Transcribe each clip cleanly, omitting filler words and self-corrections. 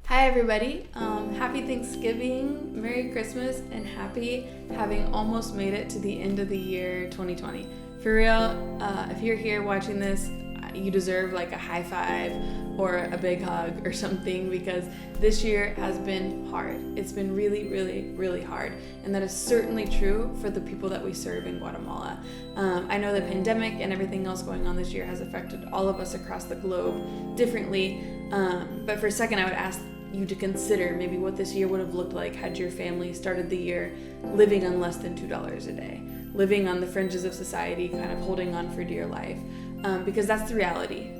Hi everybody, happy Thanksgiving, Merry Christmas, and happy having almost made it to the end of the year 2020. For real, if you're here watching this, you deserve like a high five or a big hug or something, because this year has been hard. It's been really, really, really hard. And that is certainly true for the people that we serve in Guatemala. I know the pandemic and everything else going on this year has affected all of us across the globe differently. But for a second, I would ask you to consider maybe what this year would have looked like had your family started the year living on less than $2 a day, living on the fringes of society, kind of holding on for dear life. Because that's the reality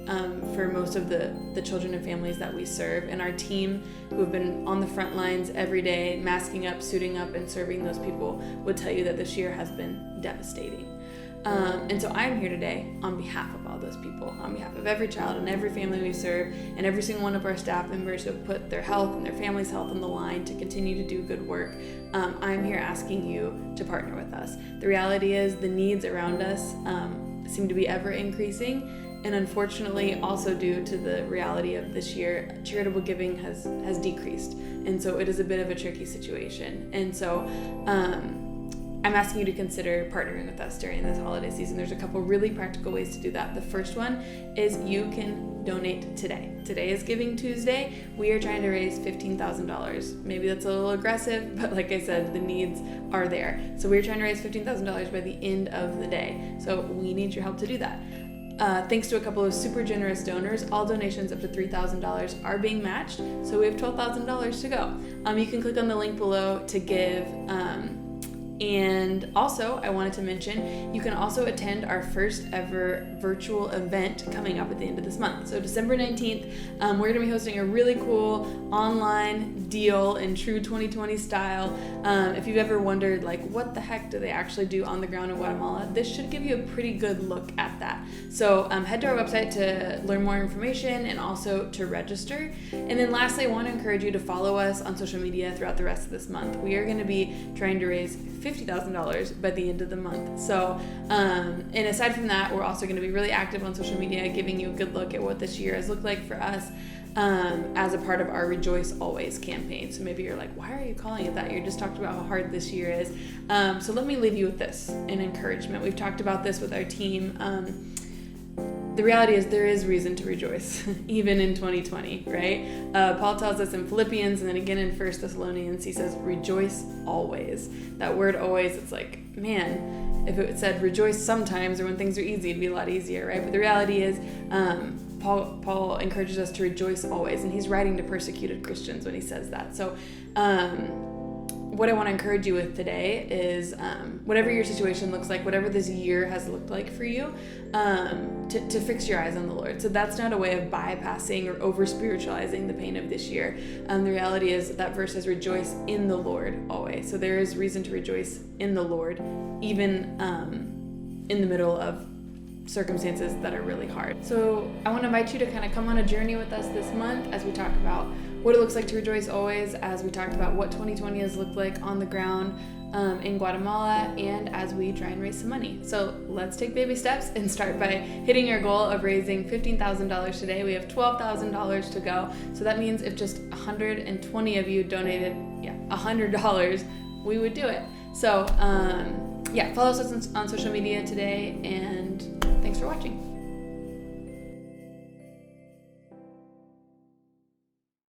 for most of the children and families that we serve. And our team, who have been on the front lines every day, masking up, suiting up, and serving those people, would tell you that this year has been devastating. And so I'm here today on behalf of all those people, on behalf of every child and every family we serve, and every single one of our staff members who have put their health and their family's health on the line to continue to do good work. I'm here asking you to partner with us. The reality is the needs around us seem to be ever increasing, and unfortunately also due to the reality of this year, charitable giving has decreased, and so it is a bit of a tricky situation. And so I'm asking you to consider partnering with us during this holiday season. There's a couple really practical ways to do that. The first one is you can donate today. Today is Giving Tuesday. We are trying to raise $15,000. Maybe that's a little aggressive, but like I said, the needs are there. So we're trying to raise $15,000 by the end of the day. So we need your help to do that. Thanks to a couple of super generous donors, all donations up to $3,000 are being matched. So we have $12,000 to go. You can click on the link below to give. And also, I wanted to mention, you can also attend our first ever virtual event coming up at the end of this month. So December 19th, we're going to be hosting a really cool online deal in true 2020 style. If you've ever wondered, like, what the heck do they actually do on the ground in Guatemala, this should give you a pretty good look at that. So head to our website to learn more information and also to register. And then lastly, I want to encourage you to follow us on social media throughout the rest of this month. We are going to be trying to raise $50,000 by the end of the month. So, and aside from that, we're also going to be really active on social media, giving you a good look at what this year has looked like for us as a part of our Rejoice Always campaign. So maybe you're like, why are you calling it that? You just talked about how hard this year is. So let me leave you with this, an encouragement. We've talked about this with our team. The reality is there is reason to rejoice, even in 2020, right? Paul tells us in Philippians, and then again in 1 Thessalonians, he says, rejoice always. That word always, it's like, man, if it said rejoice sometimes or when things are easy, it'd be a lot easier, right? But the reality is, Paul encourages us to rejoice always, and he's writing to persecuted Christians when he says that. So, what I want to encourage you with today is whatever your situation looks like, whatever this year has looked like for you, to fix your eyes on the Lord. So that's not a way of bypassing or over-spiritualizing the pain of this year. The reality is that verse says rejoice in the Lord always. So there is reason to rejoice in the Lord, even in the middle of circumstances that are really hard. So I want to invite you to kind of come on a journey with us this month as we talk about what it looks like to rejoice always, as we talked about what 2020 has looked like on the ground in Guatemala, and as we try and raise some money. So let's take baby steps and start by hitting our goal of raising $15,000 today. We have $12,000 to go. So that means if just 120 of you donated $100, we would do it. So follow us on social media today, and thanks for watching.